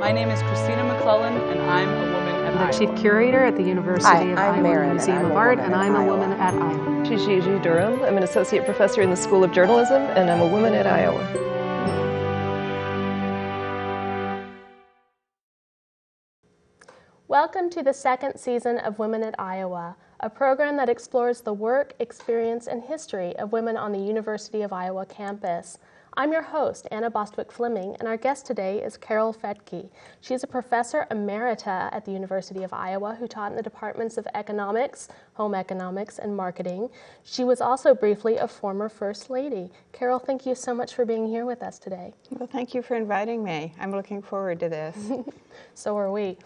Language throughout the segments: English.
My name is Christina McClellan, and I'm a woman at Iowa. The Chief Curator at the University of Iowa Museum of Art, and I'm a woman at Iowa. Gigi Durham. I'm an Associate Professor in the School of Journalism, and I'm a woman at Iowa. Welcome to the second season of Women at Iowa, a program that explores the work, experience, and history of women on the University of Iowa campus. I'm your host, Anna Bostwick Flaming, and our guest today is Carol Fethke. She's a professor emerita at the University of Iowa who taught in the departments of economics, home economics, and marketing. She was also briefly a former First Lady. Carol, thank you so much for being here with us today. Well, thank you for inviting me. I'm looking forward to this. So are we.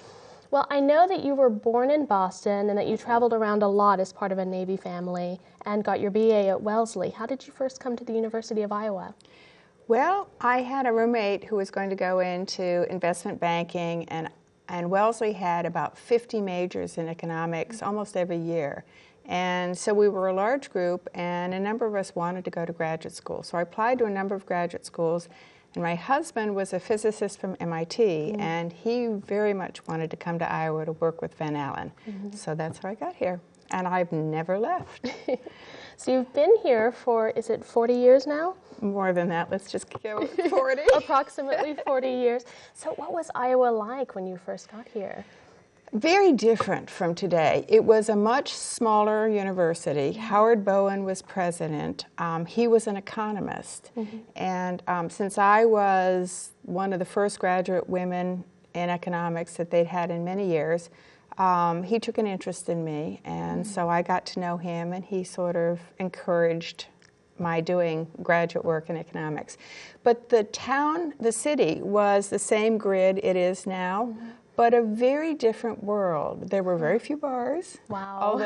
Well, I know that you were born in Boston and that you traveled around a lot as part of a Navy family and got your BA at Wellesley. How did you first come to the University of Iowa? Well, I had a roommate who was going to go into investment banking, and Wellesley had about 50 majors in economics almost every year. And so we were a large group, and a number of us wanted to go to graduate school. So I applied to a number of graduate schools, and my husband was a physicist from MIT, and he very much wanted to come to Iowa to work with Van Allen. So that's how I got here, and I've never left. So you've been here for, is it 40 years now? More than that, let's just go 40. Approximately 40 years. So what was Iowa like when you first got here? Very different from today. It was a much smaller university. Howard Bowen was president. He was an economist. And since I was one of the first graduate women in economics that they'd had in many years, he took an interest in me. And so I got to know him, and he sort of encouraged my doing graduate work in economics. But the town, the city, was the same grid it is now, but a very different world. There were very few bars. Wow.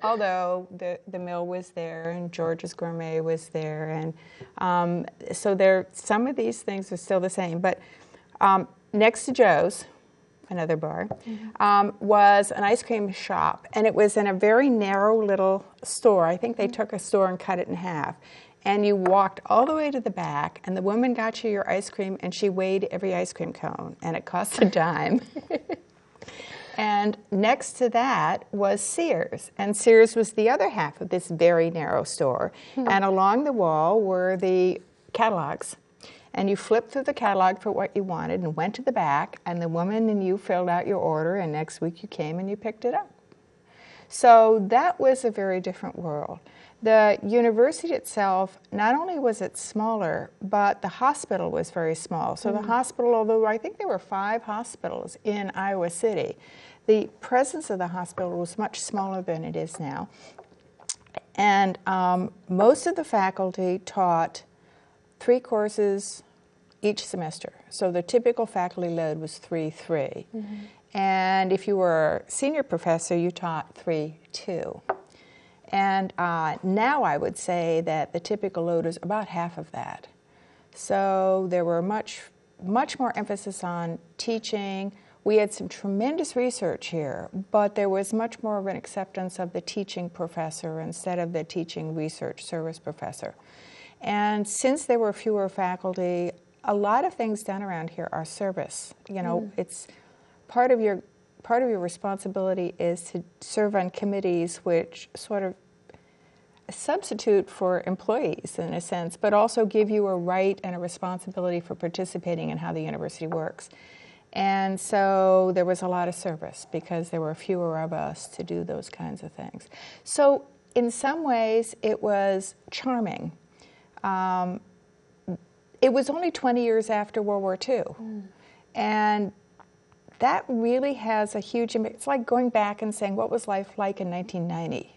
Although the mill was there, and George's Gourmet was there, and so some of these things are still the same. But next to Joe's, another bar, was an ice cream shop, and it was in a very narrow little store. I think they took a store and cut it in half. And you walked all the way to the back, and the woman got you your ice cream, and she weighed every ice cream cone, and it cost a dime. And next to that was Sears, and Sears was the other half of this very narrow store. And along the wall were the catalogs. And you flipped through the catalog for what you wanted and went to the back, and the woman and you filled out your order, and next week you came and you picked it up. So that was a very different world. The university itself, not only was it smaller, but the hospital was very small. So the hospital, although I think there were 5 hospitals in Iowa City, the presence of the hospital was much smaller than it is now. And most of the faculty taught 3 courses each semester. So the typical faculty load was 3-3. And if you were a senior professor, you taught 3-2. And now I would say that the typical load is about half of that. So there were much more emphasis on teaching. We had some tremendous research here, but there was much more of an acceptance of the teaching professor instead of the teaching research service professor. And since there were fewer faculty, a lot of things done around here are service. You know, it's part of your responsibility is to serve on committees which sort of substitute for employees in a sense, but also give you a right and a responsibility for participating in how the university works. And so there was a lot of service because there were fewer of us to do those kinds of things. So in some ways it was charming. It was only 20 years after World War II. And that really has a huge impact. It's like going back and saying, what was life like in 1990?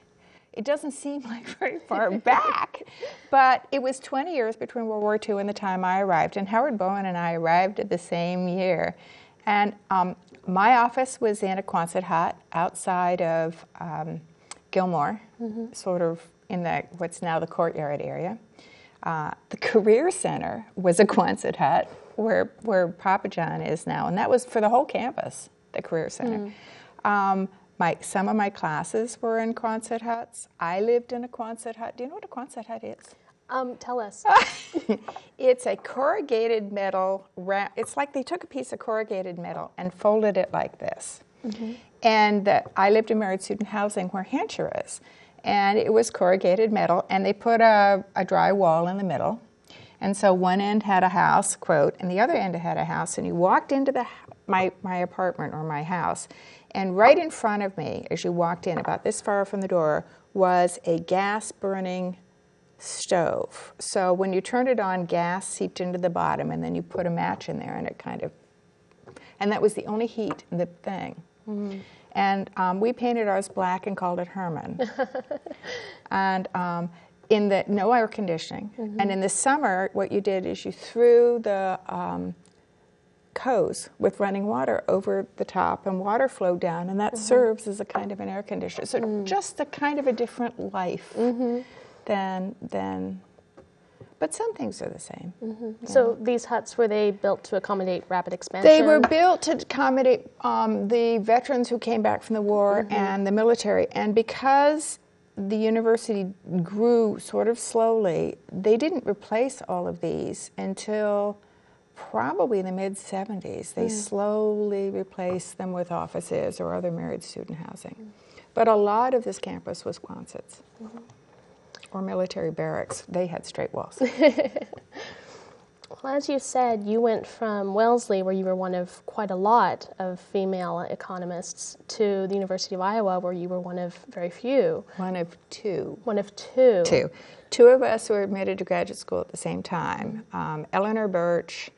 It doesn't seem like very far back, but it was 20 years between World War II and the time I arrived. And Howard Bowen and I arrived at the same year. And my office was in a Quonset hut outside of Gilmore, sort of in what's now the courtyard area. The Career Center was a Quonset hut where Papa John is now, and that was for the whole campus, the Career Center. Some of my classes were in Quonset huts. I lived in a Quonset hut. Do you know what a Quonset hut is? Tell us. It's a corrugated metal, it's like they took a piece of corrugated metal and folded it like this. Mm-hmm. And I lived in married student housing where Hampshire is. And it was corrugated metal, and they put a dry wall in the middle. And so one end had a house, quote, and the other end had a house. And you walked into my apartment or my house, and right in front of me, as you walked in, about this far from the door, was a gas-burning stove. So when you turned it on, gas seeped into the bottom, and then you put a match in there, and it kind of, and that was the only heat in the thing. Mm-hmm. And we painted ours black and called it Herman. And in the no air conditioning. Mm-hmm. And in the summer, what you did is you threw the hose with running water over the top, and water flowed down, and that serves as a kind of an air conditioner. So just a kind of a different life than. But some things are the same. Mm-hmm. Yeah. So these huts, were they built to accommodate rapid expansion? They were built to accommodate the veterans who came back from the war and the military. And because the university grew sort of slowly, they didn't replace all of these until probably the mid-'70s. They slowly replaced them with offices or other married student housing. But a lot of this campus was Quonsets. Or military barracks. They had straight walls. Well, as you said, you went from Wellesley, where you were one of quite a lot of female economists, to the University of Iowa, where you were one of very few. One of two. One of two. Two of us were admitted to graduate school at the same time. Eleanor Birch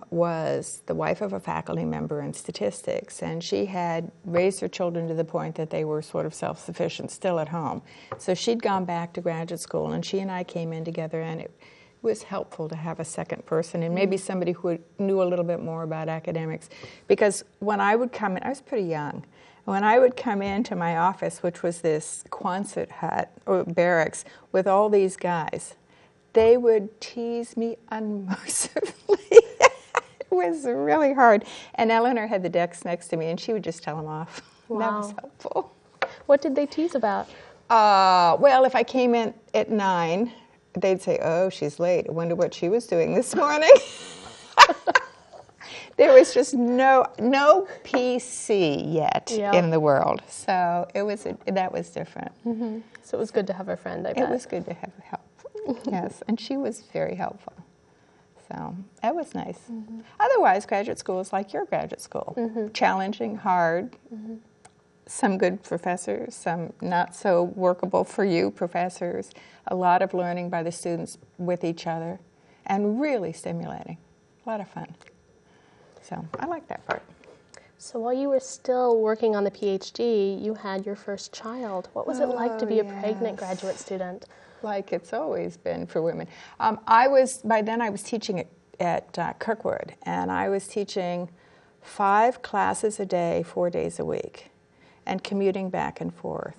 was the wife of a faculty member in statistics, and she had raised her children to the point that they were sort of self-sufficient still at home. So she'd gone back to graduate school, and she and I came in together, and it was helpful to have a second person, and maybe somebody who knew a little bit more about academics. Because when I would come in, I was pretty young, when I would come into my office, which was this Quonset hut, or barracks, with all these guys, they would tease me unmercifully. It was really hard. And Eleanor had the decks next to me, and she would just tell them off. Wow. That was helpful. What did they tease about? Well, if I came in at 9, they'd say, "Oh, she's late. I wonder what she was doing this morning." There was just no PC yet in the world. So that was different. Mm-hmm. So it was good to have a friend, I bet. It was good to have help. Yes, and she was very helpful. So that was nice. Mm-hmm. Otherwise, graduate school is like your graduate school. Mm-hmm. Challenging, hard, some good professors, some not so workable for you professors, a lot of learning by the students with each other, and really stimulating. A lot of fun. So I like that part. So while you were still working on the PhD, you had your first child. What was it like to be a pregnant graduate student? Like it's always been for women. By then I was teaching at Kirkwood, and I was teaching 5 classes a day, 4 days a week, and commuting back and forth.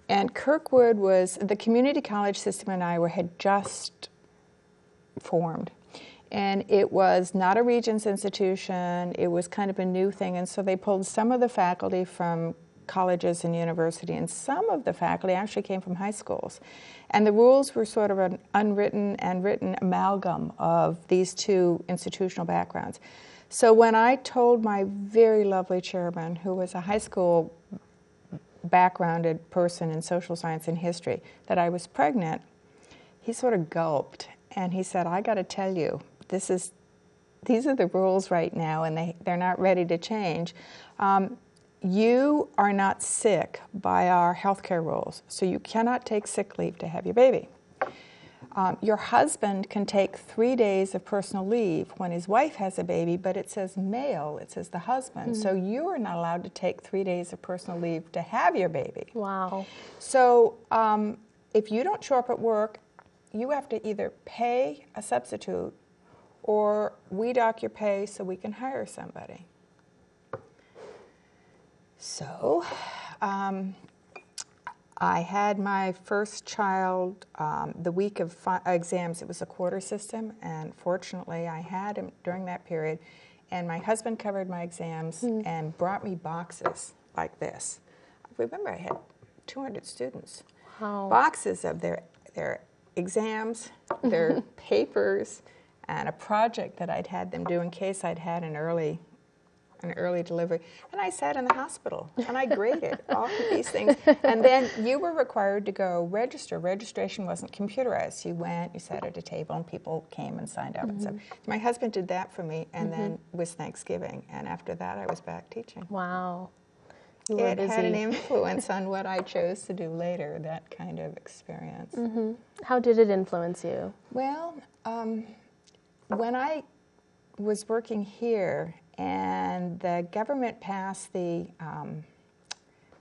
And Kirkwood the community college system in Iowa had just formed. And it was not a Regents institution, it was kind of a new thing, and so they pulled some of the faculty from colleges and university, and some of the faculty actually came from high schools. And the rules were sort of an unwritten and written amalgam of these two institutional backgrounds. So when I told my very lovely chairman, who was a high school backgrounded person in social science and history, that I was pregnant, he sort of gulped, and he said, "I got to tell you, these are the rules right now, and they're not ready to change. You are not sick by our healthcare rules, so you cannot take sick leave to have your baby. Your husband can take 3 days of personal leave when his wife has a baby, but it says male, it says the husband, so you are not allowed to take 3 days of personal leave to have your baby." Wow. So if you don't show up at work, you have to either pay a substitute or we dock your pay so we can hire somebody. So I had my first child the week of exams. It was a quarter system, and fortunately I had him during that period, and my husband covered my exams and brought me boxes like this. Remember, I had 200 students. Wow. Boxes of their exams, their papers, and a project that I'd had them do in case I'd had an early delivery. And I sat in the hospital, and I graded all of these things. And then you were required to go register. Registration wasn't computerized. You went, you sat at a table, and people came and signed up and stuff. My husband did that for me, and then it was Thanksgiving. And after that, I was back teaching. Wow. You were It busy. had an influence on what I chose to do later, that kind of experience. How did it influence you? Well, when I was working here and the government passed the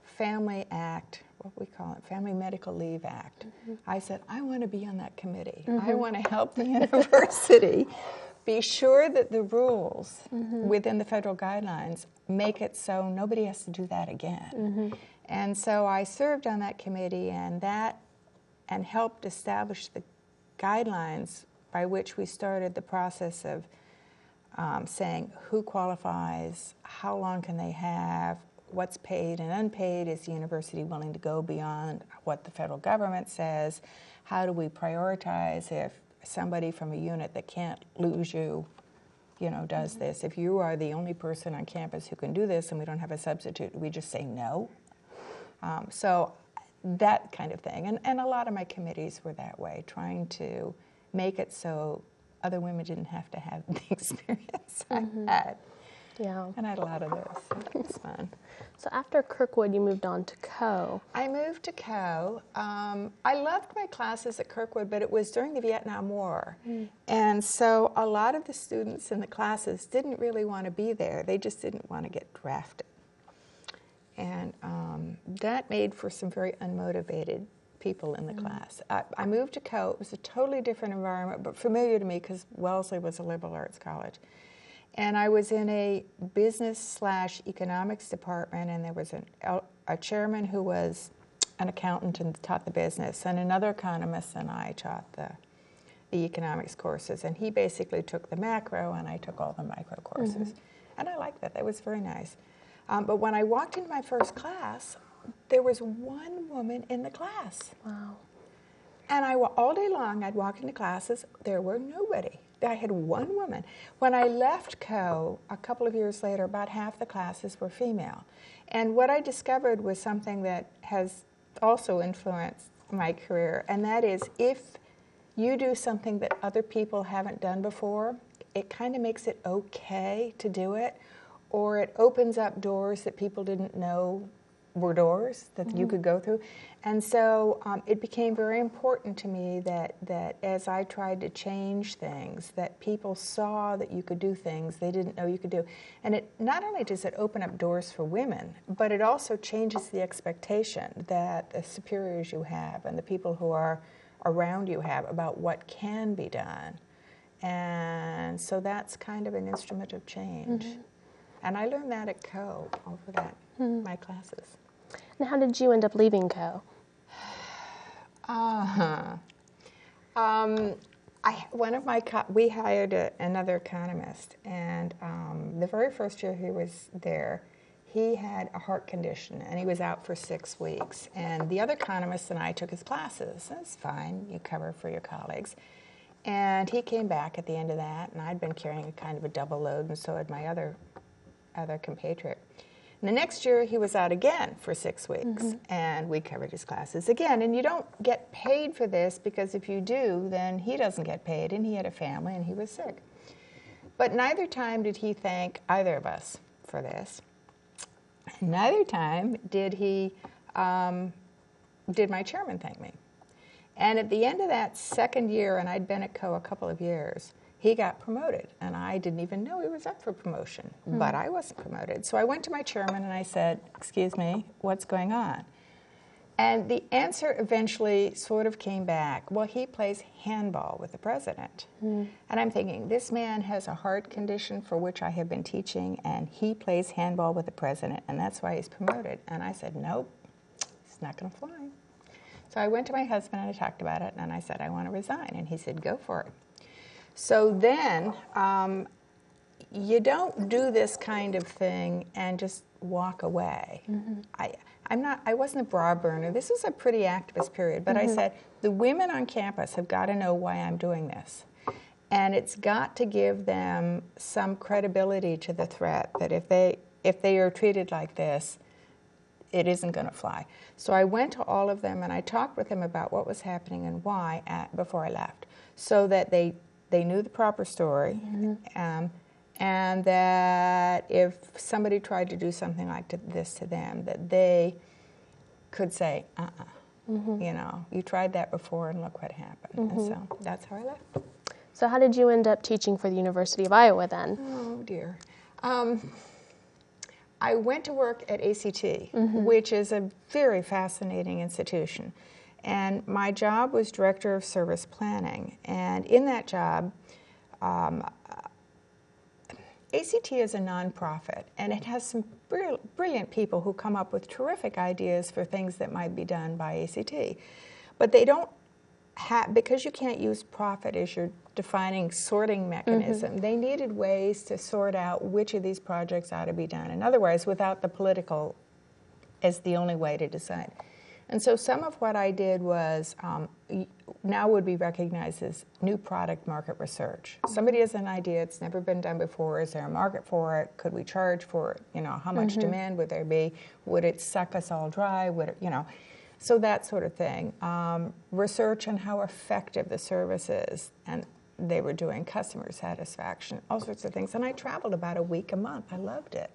Family Act, what we call it, Family Medical Leave Act, I said, I want to be on that committee. I want to help the university be sure that the rules within the federal guidelines make it so nobody has to do that again. And so I served on that committee and helped establish the guidelines by which we started the process of saying who qualifies, how long can they have, what's paid and unpaid, is the university willing to go beyond what the federal government says, how do we prioritize if somebody from a unit that can't lose you, does this. If you are the only person on campus who can do this and we don't have a substitute, we just say no. So that kind of thing. And a lot of my committees were that way, trying to make it so other women didn't have to have the experience I had. Yeah. And I had a lot of those. So it was fun. So after Kirkwood, you moved on to Co. I moved to Co. I loved my classes at Kirkwood, but it was during the Vietnam War. And so a lot of the students in the classes didn't really want to be there. They just didn't want to get drafted. And that made for some very unmotivated people in the class. I moved to Co. It was a totally different environment, but familiar to me because Wellesley was a liberal arts college. And I was in a business/economics department, and there was a chairman who was an accountant and taught the business, and another economist, and I taught the economics courses. And he basically took the macro, and I took all the micro courses. And I liked that. That was very nice. But when I walked into my first class, there was one woman in the class. Wow. And all day long, I'd walk into classes, there were nobody. I had one woman. When I left Co. a couple of years later, about half the classes were female. And what I discovered was something that has also influenced my career, and that is if you do something that other people haven't done before, it kind of makes it okay to do it, or it opens up doors that people didn't know were doors that you could go through. And so it became very important to me that as I tried to change things, that people saw that you could do things they didn't know you could do. And it not only does it open up doors for women, but it also changes the expectation that the superiors you have and the people who are around you have about what can be done. And so that's kind of an instrument of change. And I learned that at Co. over that, my classes. And how did you end up leaving Co? We hired another economist, and the very first year he was there, he had a heart condition, and he was out for 6 weeks. And the other economist and I took his classes. That's fine, you cover for your colleagues. And he came back at the end of that, and I'd been carrying a kind of a double load, and so had my other compatriot. And the next year, he was out again for 6 weeks, and we covered his classes again. And you don't get paid for this, because if you do, then he doesn't get paid, and he had a family, and he was sick. But neither time did he thank either of us for this. Neither time did my chairman thank me. And at the end of that second year, and I'd been at Co a couple of years, he got promoted, and I didn't even know he was up for promotion, but I wasn't promoted. So I went to my chairman and I said, excuse me, what's going on? And the answer eventually sort of came back, well, he plays handball with the president. And I'm thinking, this man has a heart condition for which I have been teaching, and he plays handball with the president, and that's why he's promoted. And I said, nope, it's not going to fly. So I went to my husband and I talked about it, and I said, I want to resign. And he said, go for it. So then, you don't do this kind of thing and just walk away. I wasn't a bra burner. This was a pretty activist period, but I said, the women on campus have got to know why I'm doing this. And it's got to give them some credibility to the threat that if they are treated like this, it isn't going to fly. So I went to all of them and I talked with them about what was happening and why before I left, so that they knew the proper story, and that if somebody tried to do something like this to them, that they could say, you know, you tried that before and look what happened. And so that's how I left. So how did you end up teaching for the University of Iowa then? Oh, dear. I went to work at ACT, which is a very fascinating institution. And my job was Director of Service Planning. And in that job, ACT is a nonprofit, and it has some brilliant people who come up with terrific ideas for things that might be done by ACT. But they don't have, because you can't use profit as your defining sorting mechanism, they needed ways to sort out which of these projects ought to be done. In other words, without the political as the only way to decide. And so some of what I did was, now would be recognized as new product market research. Somebody has an idea, it's never been done before, is there a market for it? Could we charge for it? You know, how much demand would there be? Would it suck us all dry? Would it, you know, so that sort of thing. Research on how effective the service is, and they were doing customer satisfaction, all sorts of things. And I traveled about a week a month. I loved it,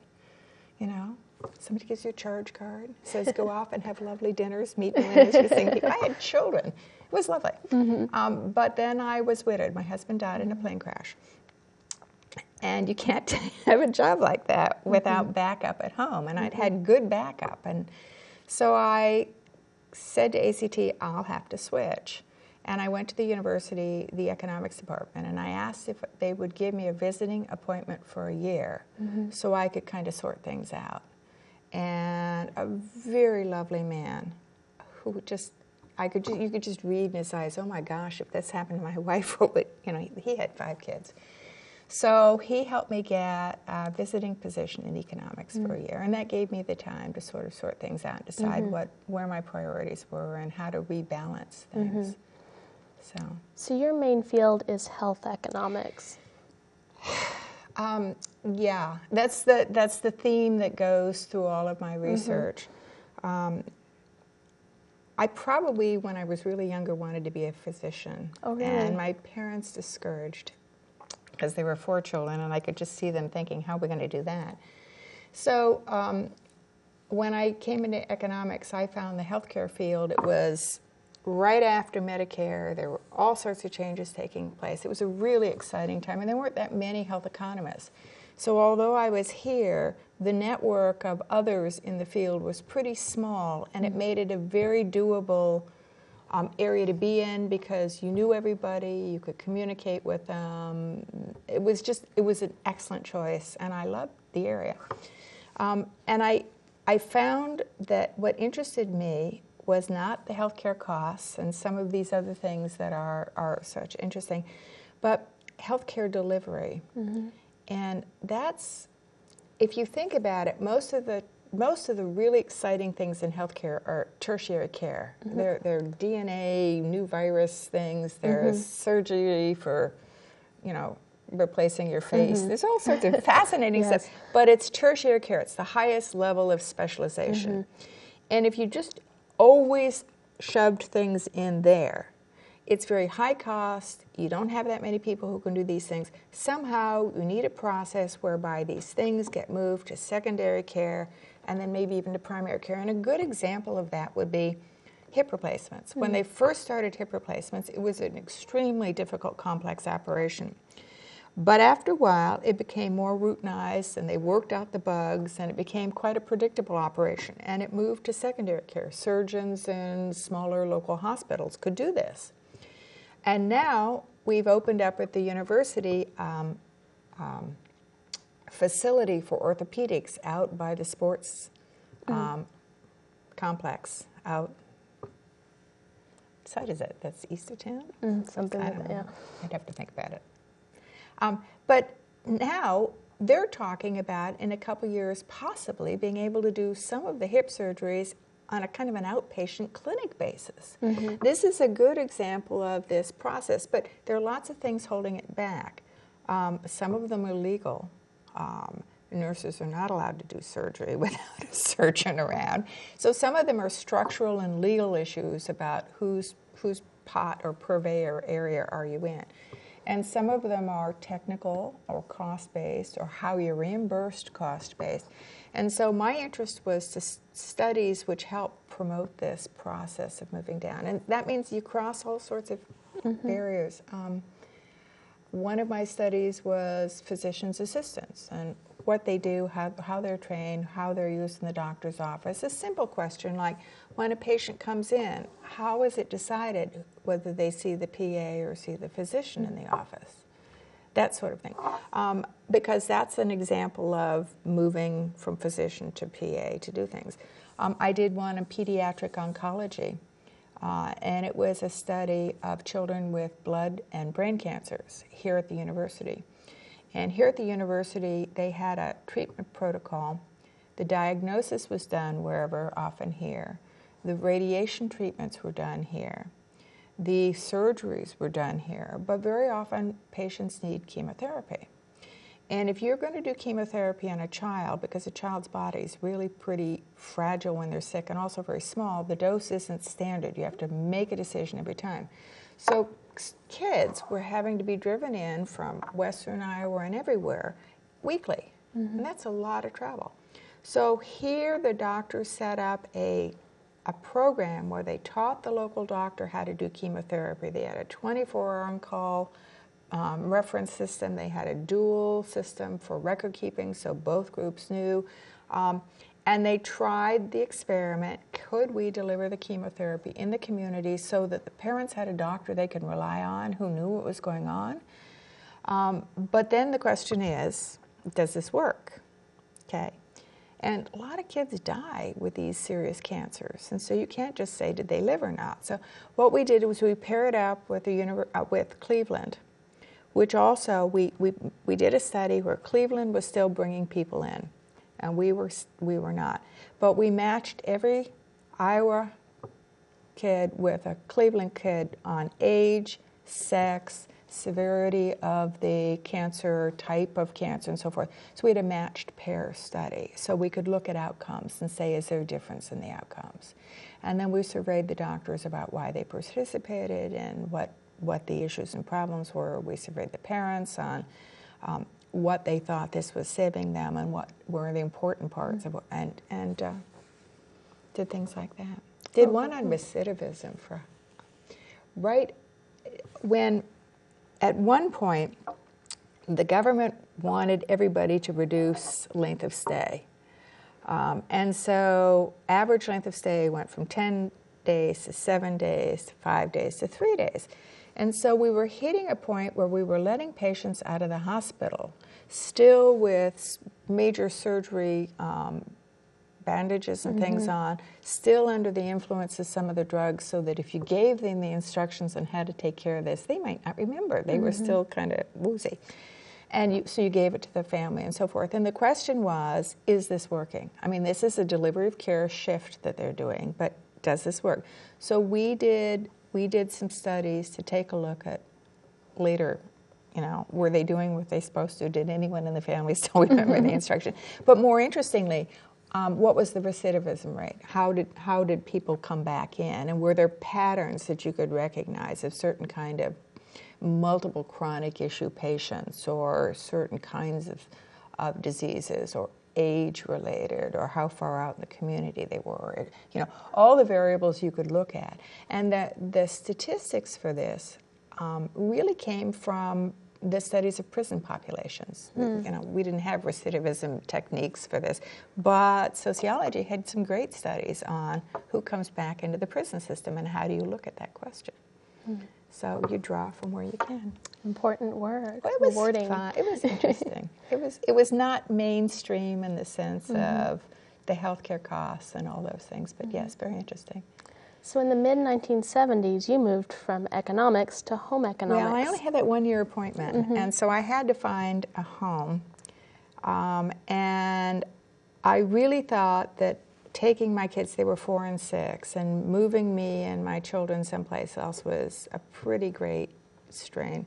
you know. Somebody gives you a charge card, says go off and have lovely dinners, meet really interesting people. I had children. It was lovely. But then I was widowed. My husband died in a plane crash. And you can't have a job like that without backup at home. And I'd had good backup. And so I said to ACT, I'll have to switch. And I went to the university, the economics department, and I asked if they would give me a visiting appointment for a year so I could kind of sort things out. And a very lovely man who just, you could just read in his eyes, oh my gosh, if this happened to my wife, you know, he had 5 kids. So he helped me get a visiting position in economics for a year, and that gave me the time to sort of sort things out and decide where my priorities were and how to rebalance things. So your main field is health economics. Yeah, that's the theme that goes through all of my research. I probably, when I was really younger, wanted to be a physician. Oh, really? And my parents discouraged, because there were 4 children, and I could just see them thinking, how are we going to do that? So when I came into economics, I found the healthcare field. It was right after Medicare. There were all sorts of changes taking place. It was a really exciting time, and there weren't that many health economists. So although I was here, the network of others in the field was pretty small, and it made it a very doable area to be in because you knew everybody, you could communicate with them. It was an excellent choice, and I loved the area. And I found that what interested me was not the healthcare costs and some of these other things that are such interesting, but healthcare delivery. And that's, if you think about it, most of the really exciting things in healthcare are tertiary care. They're DNA, new virus things. There's surgery for, you know, replacing your face. There's all sorts of fascinating stuff. But it's tertiary care. It's the highest level of specialization. And if you just always shoved things in there, it's very high cost. You don't have that many people who can do these things. Somehow you need a process whereby these things get moved to secondary care and then maybe even to primary care. And a good example of that would be hip replacements. When they first started hip replacements, it was an extremely difficult, complex operation. But after a while, it became more routinized, and they worked out the bugs, and it became quite a predictable operation. And it moved to secondary care. Surgeons in smaller local hospitals could do this. And now we've opened up at the university facility for orthopedics out by the sports complex out. What side is it? That's east of town? Something like that, yeah. I'd have to think about it. But now they're talking about in a couple years possibly being able to do some of the hip surgeries on a kind of an outpatient clinic basis. This is a good example of this process, but there are lots of things holding it back. Some of them are legal. Nurses are not allowed to do surgery without a surgeon around. So some of them are structural and legal issues about whose pot or purveyor area are you in. And some of them are technical or cost-based, or how you're reimbursed cost-based. And so my interest was to studies which help promote this process of moving down. And that means you cross all sorts of barriers. One of my studies was physician's assistants and what they do, how they're trained, how they're used in the doctor's office. A simple question like, when a patient comes in, how is it decided whether they see the PA or see the physician in the office? That sort of thing. Because that's an example of moving from physician to PA to do things. I did one in pediatric oncology, and it was a study of children with blood and brain cancers here at the university. And here at the university, they had a treatment protocol. The diagnosis was done wherever, often here. The radiation treatments were done here. The surgeries were done here, but very often patients need chemotherapy. And if you're going to do chemotherapy on a child, because a child's body is really pretty fragile when they're sick and also very small, the dose isn't standard. You have to make a decision every time. So kids were having to be driven in from western Iowa and everywhere weekly, and that's a lot of travel. So here the doctors set up a program where they taught the local doctor how to do chemotherapy. They had a 24-hour on-call reference system. They had a dual system for record keeping, so both groups knew. And they tried the experiment, could we deliver the chemotherapy in the community so that the parents had a doctor they could rely on who knew what was going on? But then the question is, does this work? Okay. And a lot of kids die with these serious cancers, and so you can't just say, did they live or not? So what we did was we paired up with with Cleveland, which also we did a study where Cleveland was still bringing people in, and we were not. But we matched every Iowa kid with a Cleveland kid on age, sex, severity of the cancer, type of cancer, and so forth. So we had a matched pair study. So we could look at outcomes and say, is there a difference in the outcomes? And then we surveyed the doctors about why they participated and what the issues and problems were. We surveyed the parents on what they thought this was saving them and what were the important parts of it, and did things like that. Did one on recidivism right when at one point the government wanted everybody to reduce length of stay. And so average length of stay went from 10 days to 7 days to 5 days to 3 days. And so we were hitting a point where we were letting patients out of the hospital, still with major surgery bandages and things on, still under the influence of some of the drugs, so that if you gave them the instructions on how to take care of this, they might not remember. They were still kind of woozy. And so you gave it to the family and so forth. And the question was, is this working? I mean, this is a delivery of care shift that they're doing, but does this work? So we did some studies to take a look at later, were they doing what they're supposed to? Did anyone in the family still remember the instruction? But more interestingly, what was the recidivism rate? How did people come back in? And were there patterns that you could recognize of certain kind of multiple chronic issue patients, or certain kinds of diseases, or age-related, or how far out in the community they were? All the variables you could look at. And the statistics for this really came from the studies of prison populations. We didn't have recidivism techniques for this, but sociology had some great studies on who comes back into the prison system and how do you look at that question. So you draw from where you can. Important work. Well, it was rewarding. Fun. It was interesting. It was not mainstream in the sense of the healthcare costs and all those things, but yes, very interesting. So in the mid-1970s, you moved from economics to home economics. Well, I only had that 1-year appointment, and so I had to find a home. And I really thought that taking my kids, they were 4 and 6, and moving me and my children someplace else was a pretty great strain.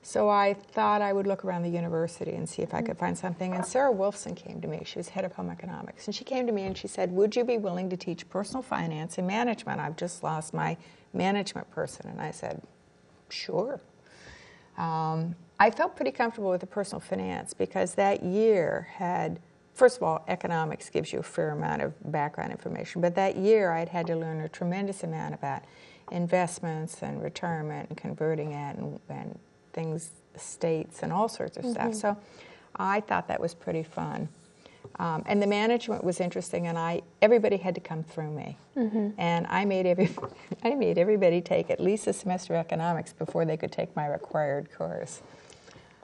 So I thought I would look around the university and see if I could find something. And Sarah Wolfson came to me. She was head of home economics. And she came to me and she said, would you be willing to teach personal finance and management? I've just lost my management person. And I said, sure. I felt pretty comfortable with the personal finance because that year had, first of all, economics gives you a fair amount of background information. But that year I'd had to learn a tremendous amount about investments and retirement and converting it and things, estates and all sorts of stuff. So I thought that was pretty fun. And the management was interesting, and everybody had to come through me. And I made everybody take at least a semester of economics before they could take my required course.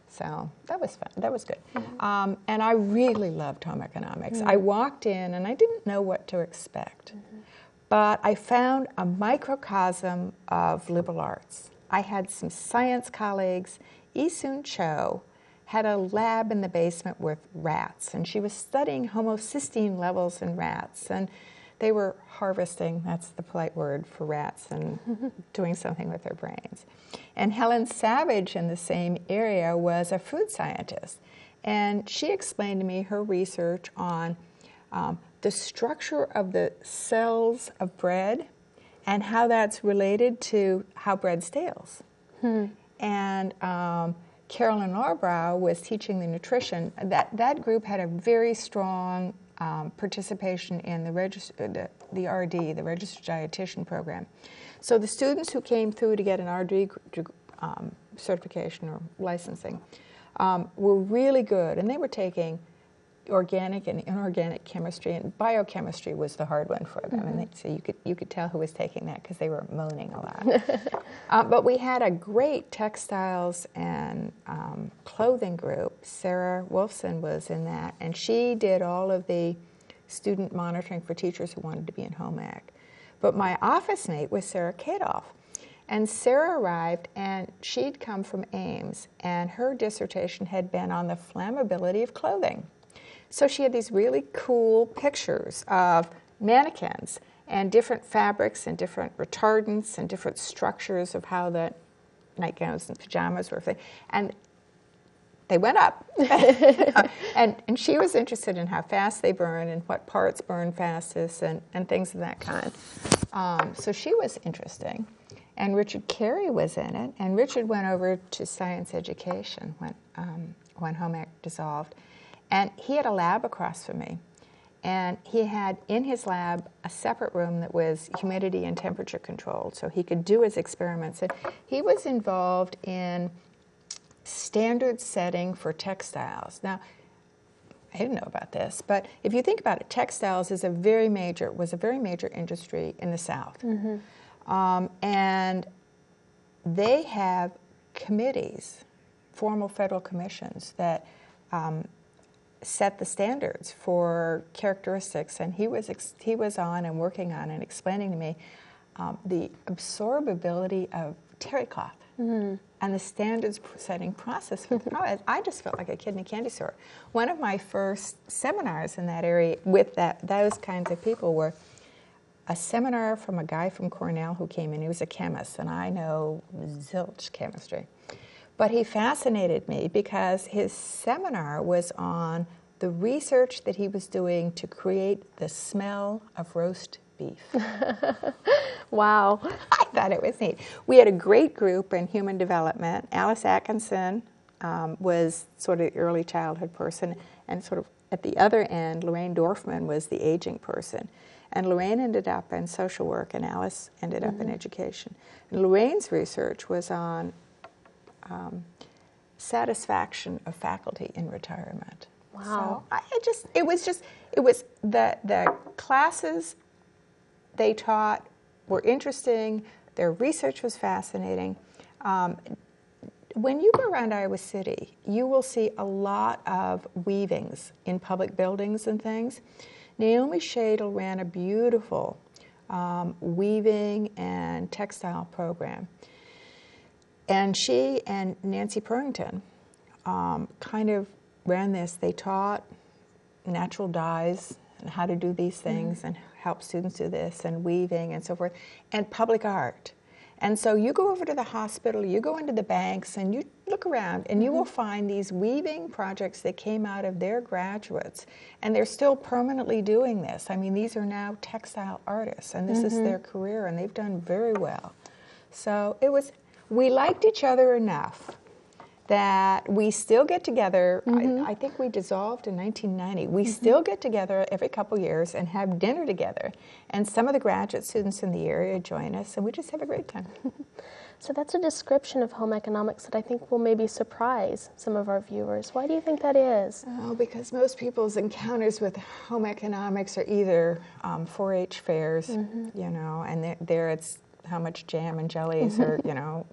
So that was fun. That was good. And I really loved home economics. I walked in and I didn't know what to expect. But I found a microcosm of liberal arts. I had some science colleagues. Yi-Soon Cho had a lab in the basement with rats, and she was studying homocysteine levels in rats. And they were harvesting, that's the polite word for rats, and doing something with their brains. And Helen Savage in the same area was a food scientist. And she explained to me her research on the structure of the cells of bread and how that's related to how bread stales. And Carolyn Arbrow was teaching the nutrition. That group had a very strong participation in the RD, the Registered Dietitian Program. So the students who came through to get an RD certification or licensing were really good, and they were taking organic and inorganic chemistry, and biochemistry was the hard one for them. And so you could tell who was taking that because they were moaning a lot. But we had a great textiles and clothing group. Sarah Wolfson was in that, and she did all of the student monitoring for teachers who wanted to be in home ec. But my office mate was Sarah Kadoff. And Sarah arrived, and she'd come from Ames, and her dissertation had been on the flammability of clothing. So she had these really cool pictures of mannequins and different fabrics and different retardants and different structures of how the nightgowns and pajamas were. And they went up. And she was interested in how fast they burn and what parts burn fastest and things of that kind. So she was interesting. And Richard Carey was in it. And Richard went over to science education when home ec dissolved. And he had a lab across from me. And he had in his lab a separate room that was humidity and temperature controlled, so he could do his experiments. And he was involved in standard setting for textiles. Now, I didn't know about this, but if you think about it, textiles was a very major industry in the South. And they have committees, formal federal commissions that set the standards for characteristics, and he was on and working on and explaining to me the absorbability of terry cloth and the standards setting process for the product. I just felt like a kid in a candy store. One of my first seminars in that area with those kinds of people were a seminar from a guy from Cornell who came in. He was a chemist, and I know zilch chemistry. But he fascinated me because his seminar was on the research that he was doing to create the smell of roast beef. Wow. I thought it was neat. We had a great group in human development. Alice Atkinson was sort of the early childhood person, and sort of at the other end, Lorraine Dorfman was the aging person. And Lorraine ended up in social work, and Alice ended up in education. And Lorraine's research was on satisfaction of faculty in retirement. Wow. So it was the classes they taught were interesting. Their research was fascinating. When you go around Iowa City, you will see a lot of weavings in public buildings and things. Naomi Shadle ran a beautiful weaving and textile program. And she and Nancy Purrington kind of ran this, they taught natural dyes and how to do these things and help students do this and weaving and so forth, and public art. And so you go over to the hospital, you go into the banks, and you look around, and you will find these weaving projects that came out of their graduates, and they're still permanently doing this. I mean, these are now textile artists, and this is their career, and they've done very well. So we liked each other enough that we still get together. I think we dissolved in 1990. We still get together every couple years and have dinner together. And some of the graduate students in the area join us, and we just have a great time. So that's a description of home economics that I think will maybe surprise some of our viewers. Why do you think that is? Oh, because most people's encounters with home economics are either 4-H fairs, you know, and there it's how much jam and jellies or, you know,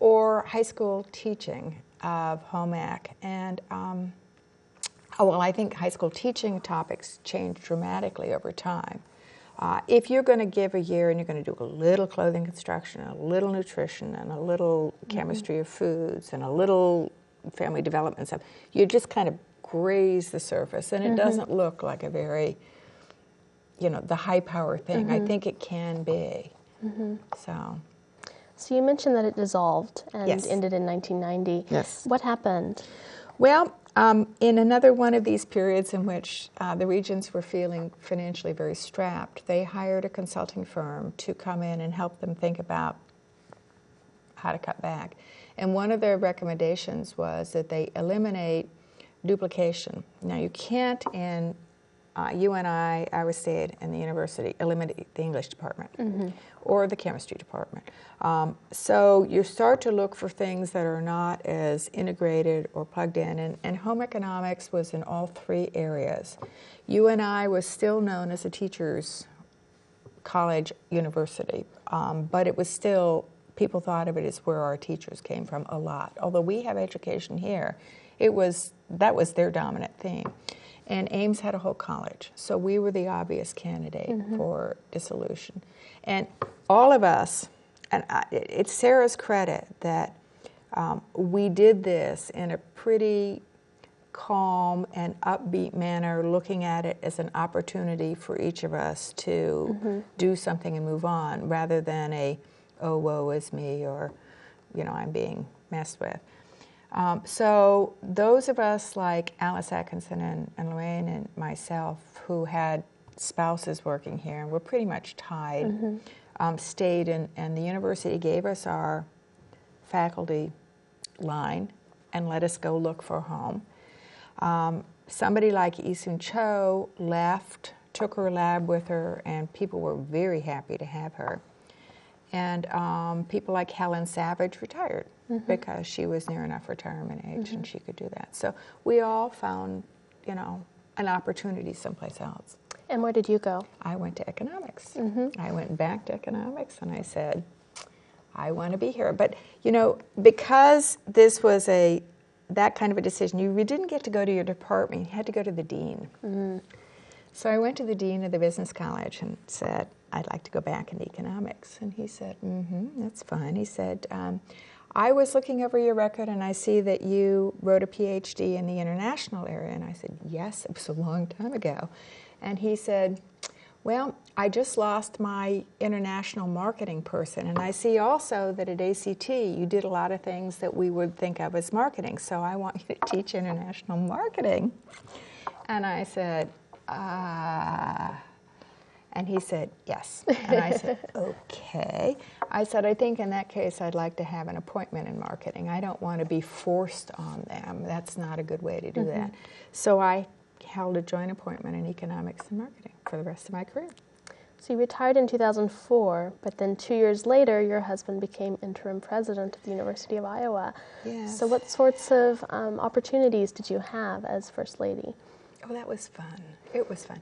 or high school teaching of home ec. And, well, I think high school teaching topics change dramatically over time. If you're going to give a year and you're going to do a little clothing construction, a little nutrition, and a little chemistry of foods, and a little family development stuff, you just kind of graze the surface, and it doesn't look like a very, you know, the high power thing. I think it can be. So you mentioned that it dissolved and ended in 1990. Yes. What happened? Well, in another one of these periods in which the regents were feeling financially very strapped, they hired a consulting firm to come in and help them think about how to cut back. And one of their recommendations was that they eliminate duplication. Now, you can't in UNI, Iowa State, and the university eliminate the English department or the chemistry department. So you start to look for things that are not as integrated or plugged in, and home economics was in all three areas. UNI was still known as a teacher's college university, but it was still, people thought of it as where our teachers came from a lot. Although we have education here, that was their dominant theme. And Ames had a whole college, so we were the obvious candidate for dissolution. And all of us, and it's Sarah's credit that we did this in a pretty calm and upbeat manner, looking at it as an opportunity for each of us to do something and move on, rather than oh, woe is me, or, you know, I'm being messed with. So those of us like Alice Atkinson and Lorraine and myself who had spouses working here and were pretty much tied, stayed, and the university gave us our faculty line and let us go look for a home. Somebody like Isun Cho left, took her lab with her, and people were very happy to have her. And people like Helen Savage retired because she was near enough retirement age and she could do that. So we all found, you know, an opportunity someplace else. And where did you go? I went to economics. I went back to economics and I said, I want to be here. But, you know, because this was that kind of a decision, you didn't get to go to your department, you had to go to the dean. So I went to the dean of the business college and said, I'd like to go back into economics. And he said, that's fine. He said, I was looking over your record and I see that you wrote a PhD in the international area. And I said, yes, it was a long time ago. And he said, well, I just lost my international marketing person. And I see also that at ACT you did a lot of things that we would think of as marketing. So I want you to teach international marketing. And I said, and he said, yes. And I said, okay. I said, I think in that case I'd like to have an appointment in marketing. I don't want to be forced on them. That's not a good way to do that. So I held a joint appointment in economics and marketing for the rest of my career. So you retired in 2004, but then 2 years later your husband became interim president of the University of Iowa. Yes. So what sorts of opportunities did you have as First Lady? Oh, that was fun. It was fun.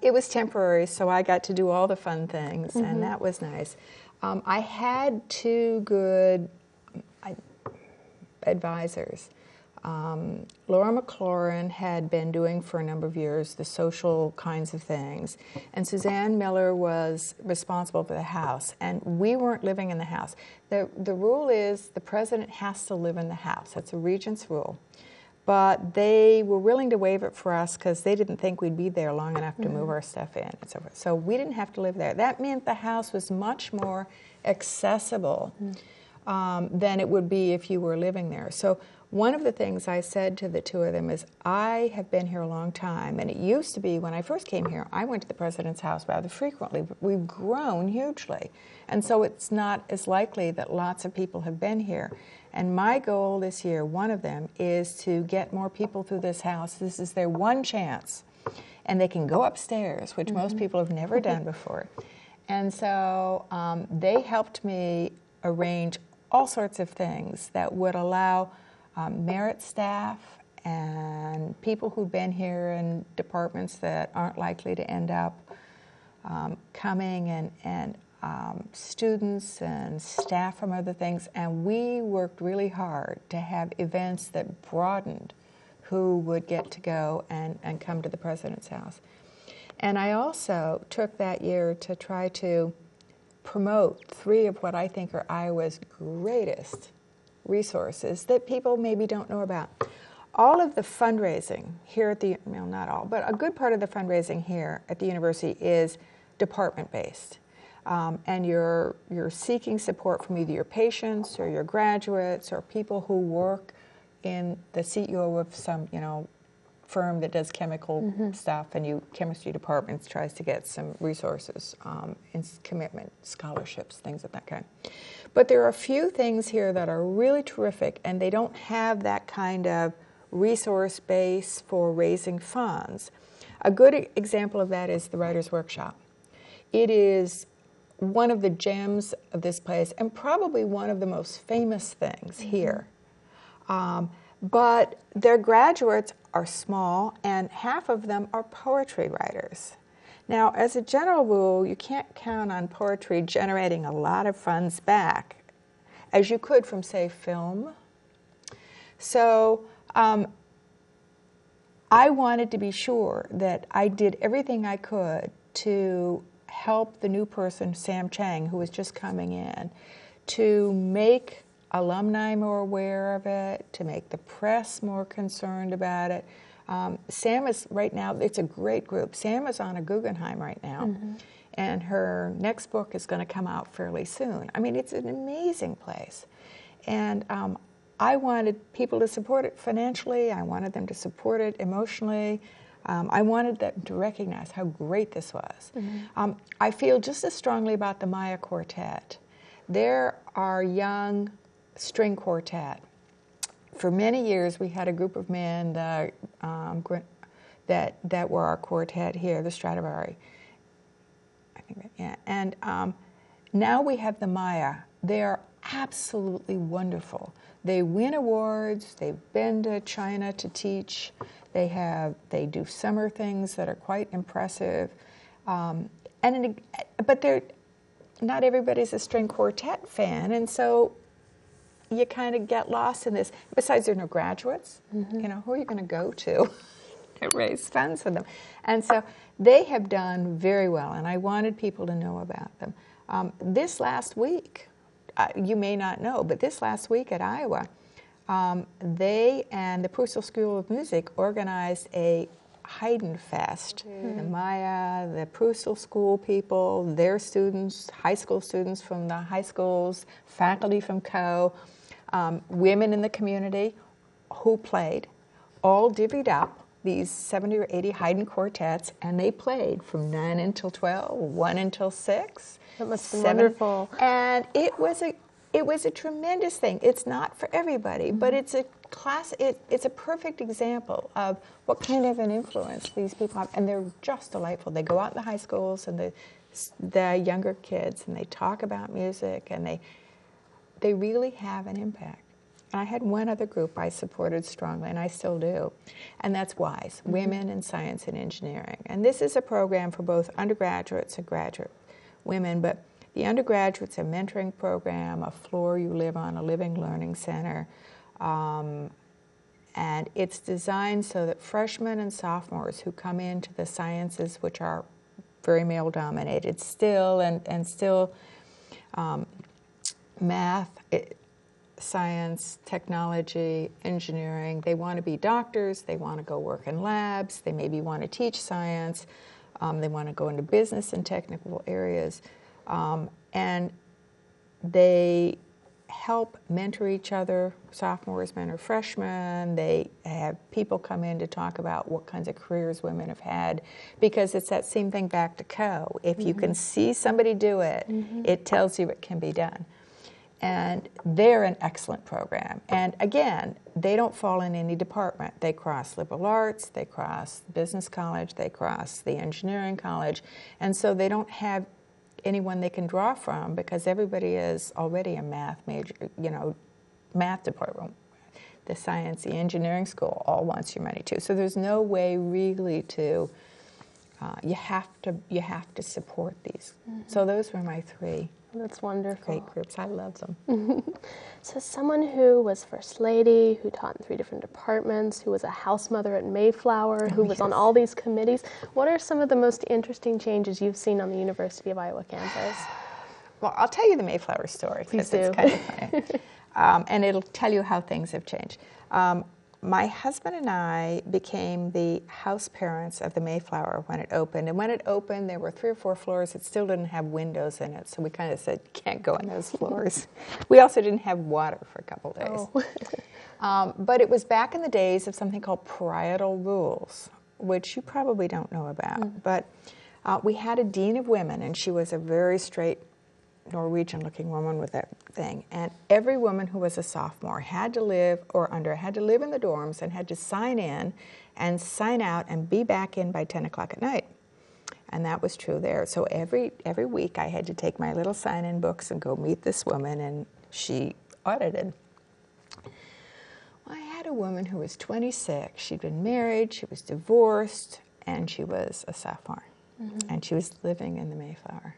It was temporary, so I got to do all the fun things, and that was nice. I had two good advisors. Laura McLaurin had been doing for a number of years the social kinds of things, and Suzanne Miller was responsible for the house, and we weren't living in the house. The rule is the president has to live in the house. That's a regent's rule. but they were willing to waive it for us because they didn't think we'd be there long enough to move our stuff in and so forth. So we didn't have to live there. That meant the house was much more accessible than it would be if you were living there. So one of the things I said to the two of them is, I have been here a long time, and it used to be when I first came here, I went to the president's house rather frequently, but we've grown hugely. And so it's not as likely that lots of people have been here. And my goal this year, one of them, is to get more people through this house. This is their one chance. And they can go upstairs, which most people have never done before. And so they helped me arrange all sorts of things that would allow merit staff and people who've been here in departments that aren't likely to end up coming, and students and staff from other things. And we worked really hard to have events that broadened who would get to go and come to the president's house. And I also took that year to try to promote 3 of what I think are Iowa's greatest resources that people maybe don't know about. All of the fundraising here at the, well, not all, but a good part of the fundraising here at the university is department-based. And you're seeking support from either your patients or your graduates or people who work in the CEO of some, firm that does chemical stuff, and chemistry department tries to get some resources, and commitment, scholarships, things of that kind. But there are a few things here that are really terrific, and they don't have that kind of resource base for raising funds. A good example of that is the Writers' Workshop. It is one of the gems of this place, and probably one of the most famous things here. But their graduates are small, and half of them are poetry writers. Now, as a general rule, you can't count on poetry generating a lot of funds back, as you could from, say, film. So I wanted to be sure that I did everything I could to help the new person, Sam Chang, who was just coming in, to make alumni more aware of it, to make the press more concerned about it. Sam is right now, it's a great group. Sam is on a Guggenheim right now, and her next book is going to come out fairly soon. I mean, it's an amazing place. And I wanted people to support it financially. I wanted them to support it emotionally. I wanted them to recognize how great this was. I feel just as strongly about the Maya Quartet. There are young string quartet. For many years, we had a group of men that were our quartet here, the Stradivari. I think, yeah. And now we have the Maya. They are absolutely wonderful. They win awards. They've been to China to teach. They do summer things that are quite impressive. But not everybody's a string quartet fan, and so you kind of get lost in this. Besides, there are no graduates. Who are you going to go to raise funds for them? And so they have done very well, and I wanted people to know about them. This last week, you may not know, but this last week at Iowa, they and the Purcell School of Music organized a Haydn Fest. The Maya, the Purcell School people, their students, high school students from the high schools, faculty from Co., women in the community who played, all divvied up these 70 or 80 Haydn quartets, and they played from 9 until 12, 1 until 6. That must be wonderful. And it was a tremendous thing. It's not for everybody, but it's a class. It's a perfect example of what kind of an influence these people have, and they're just delightful. They go out in the high schools and the younger kids, and they talk about music, and they really have an impact. I had one other group I supported strongly, and I still do, and that's WISE, Women in Science and Engineering. And this is a program for both undergraduates and graduate women, but the undergraduate's a mentoring program, a floor you live on, a living learning center, and it's designed so that freshmen and sophomores who come into the sciences, which are very male-dominated still, and still math, science, technology, engineering. They want to be doctors. They want to go work in labs. They maybe want to teach science. They want to go into business and technical areas. And they help mentor each other. Sophomores mentor freshmen. They have people come in to talk about what kinds of careers women have had, because it's that same thing back to Co. If you can see somebody do it, it tells you it can be done. And they're an excellent program. And again, they don't fall in any department. They cross liberal arts, they cross business college, they cross the engineering college. And so they don't have anyone they can draw from, because everybody is already a math major, math department. The science, the engineering school all wants your money too. So there's no way really to, you have to support these. So those were my 3. That's wonderful. Great groups. I love them. So someone who was First Lady, who taught in 3 different departments, who was a house mother at Mayflower, who was on all these committees, what are some of the most interesting changes you've seen on the University of Iowa campus? Well, I'll tell you the Mayflower story, because it's kind of funny. And it'll tell you how things have changed. My husband and I became the house parents of the Mayflower when it opened. And when it opened, there were 3 or 4 floors that still didn't have windows in it. So we kind of said, you can't go on those floors. We also didn't have water for a couple days. But it was back in the days of something called parietal rules, which you probably don't know about. But we had a dean of women, and she was a very straight Norwegian-looking woman with that thing, and every woman who was a sophomore had to live in the dorms and had to sign in and sign out and be back in by 10 o'clock at night. And that was true there. So every week I had to take my little sign-in books and go meet this woman, and she audited. Well, I had a woman who was 26. She'd been married, she was divorced, and she was a sophomore. And she was living in the Mayflower.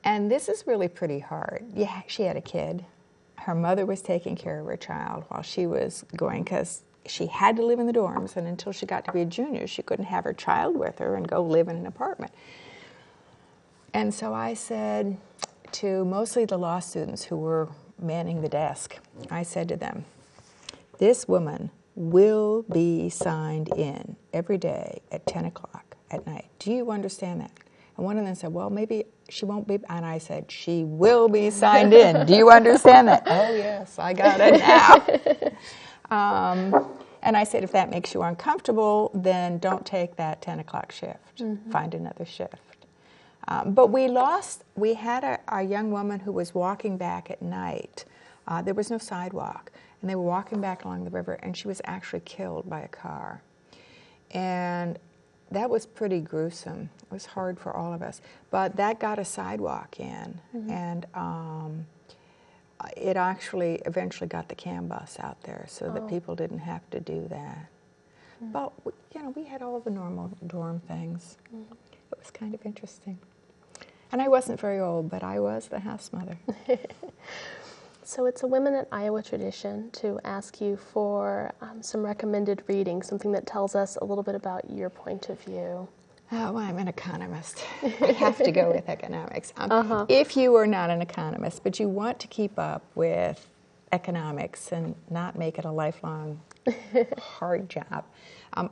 And this is really pretty hard. Yeah, she had a kid. Her mother was taking care of her child while she was going, because she had to live in the dorms, and until she got to be a junior, she couldn't have her child with her and go live in an apartment. And so I said to mostly the law students who were manning the desk, I said to them, this woman will be signed in every day at 10 o'clock at night. Do you understand that? And one of them said, well, maybe she won't be. And I said, she will be signed in. Do you understand that? Oh, yes, I got it now. And I said, if that makes you uncomfortable, then don't take that 10 o'clock shift. Find another shift. But we had a young woman who was walking back at night. There was no sidewalk. And they were walking back along the river, and she was actually killed by a car. And that was pretty gruesome. It was hard for all of us. But that got a sidewalk in, and it actually eventually got the CAM bus out there so that people didn't have to do that. But, we had all the normal dorm things. It was kind of interesting. And I wasn't very old, but I was the house mother. So it's a Women at Iowa tradition to ask you for some recommended reading, something that tells us a little bit about your point of view. Oh, well, I'm an economist. I have to go with economics. If you are not an economist, but you want to keep up with economics and not make it a lifelong hard job,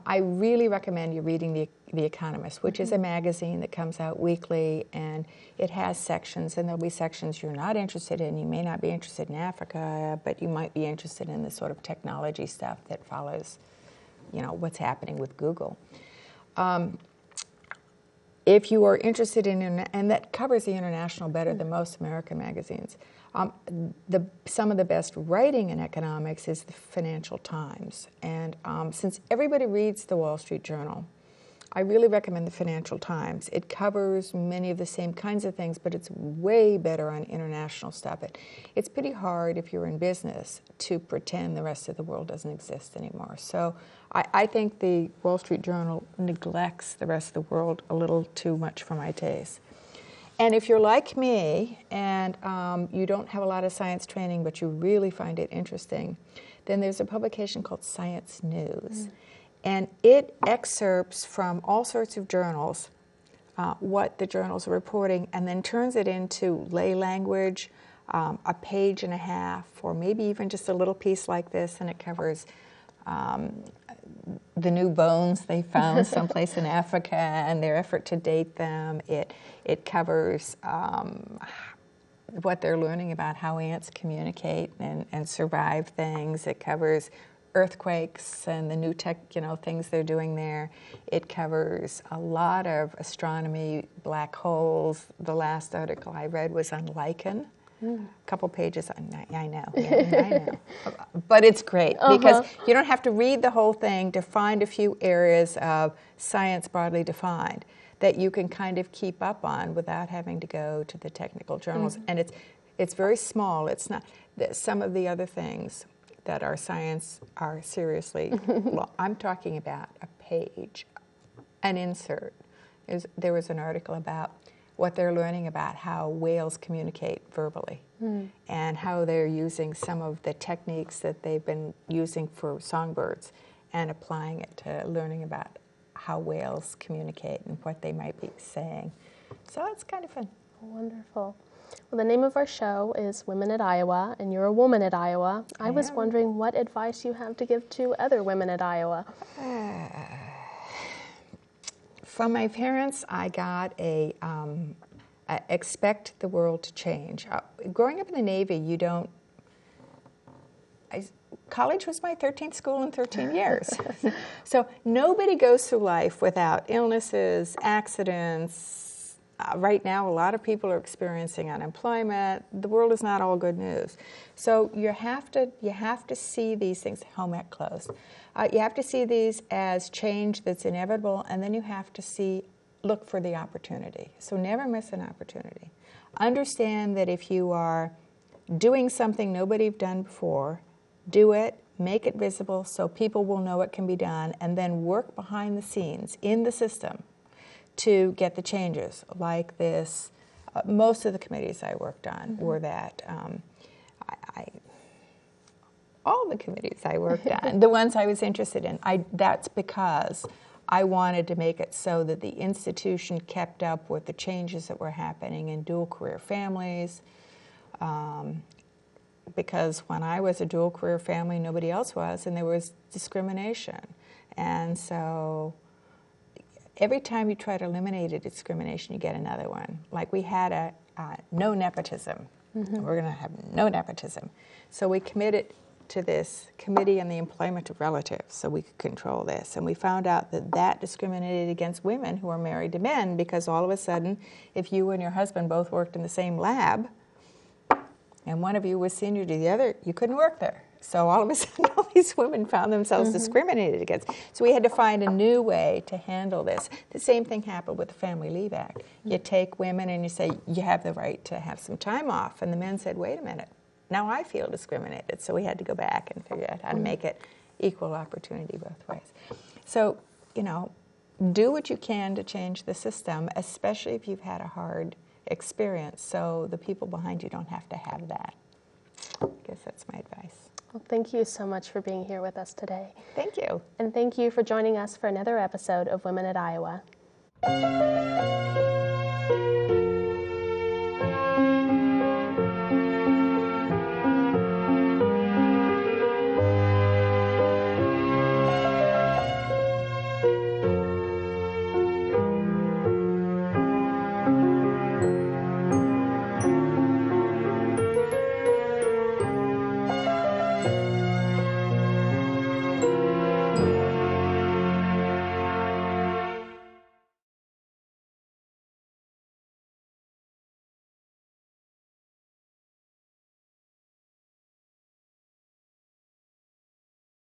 I really recommend you reading The Economist, which is a magazine that comes out weekly, and it has sections, and there'll be sections you're not interested in. You may not be interested in Africa, but you might be interested in the sort of technology stuff that follows, what's happening with Google. If you are interested in, and that covers the international better than most American magazines, some of the best writing in economics is the Financial Times. And since everybody reads the Wall Street Journal, I really recommend the Financial Times. It covers many of the same kinds of things, but it's way better on international stuff. It's pretty hard if you're in business to pretend the rest of the world doesn't exist anymore. So I think the Wall Street Journal neglects the rest of the world a little too much for my taste. And if you're like me and you don't have a lot of science training, but you really find it interesting, then there's a publication called Science News. And it excerpts from all sorts of journals what the journals are reporting, and then turns it into lay language a page and a half, or maybe even just a little piece like this, and it covers the new bones they found someplace in Africa and their effort to date them. It covers what they're learning about how ants communicate and survive things. It covers earthquakes and the new things they're doing there. It covers a lot of astronomy, black holes. The last article I read was on lichen. A couple pages. I know. Yeah, I know. But it's great because you don't have to read the whole thing to find a few areas of science broadly defined that you can kind of keep up on without having to go to the technical journals. And it's very small. It's not some of the other things that are science are seriously. Well, I'm talking about a page, an insert. There was an article about what they're learning about how whales communicate verbally and how they're using some of the techniques that they've been using for songbirds and applying it to learning about how whales communicate and what they might be saying. So it's kind of fun. Wonderful. Well, the name of our show is Women at Iowa, and you're a woman at Iowa. I was wondering what advice you have to give to other women at Iowa. From my parents, I got expect the world to change. Growing up in the Navy, college was my 13th school in 13 years. So nobody goes through life without illnesses, accidents. Right now, a lot of people are experiencing unemployment. The world is not all good news. So you have to see these things. Home ec closed. You have to see these as change that's inevitable, and then you have to look for the opportunity. So never miss an opportunity. Understand that if you are doing something nobody's done before, do it, make it visible so people will know it can be done, and then work behind the scenes in the system to get the changes like this. Most of the committees I worked on were that. All the committees I worked on, the ones I was interested in, that's because I wanted to make it so that the institution kept up with the changes that were happening in dual career families. Because when I was a dual career family, nobody else was, and there was discrimination. And so every time you try to eliminate a discrimination, you get another one. Like we had a no nepotism. We're going to have no nepotism. So we committed to this committee on the employment of relatives so we could control this. And we found out that discriminated against women who are married to men, because all of a sudden, if you and your husband both worked in the same lab and one of you was senior to the other, you couldn't work there. So all of a sudden, all these women found themselves discriminated against. So we had to find a new way to handle this. The same thing happened with the Family Leave Act. You take women and you say, you have the right to have some time off. And the men said, wait a minute, now I feel discriminated. So we had to go back and figure out how to make it equal opportunity both ways. So, do what you can to change the system, especially if you've had a hard experience, so the people behind you don't have to have that. I guess that's my advice. Well, thank you so much for being here with us today. Thank you. And thank you for joining us for another episode of Women at Iowa.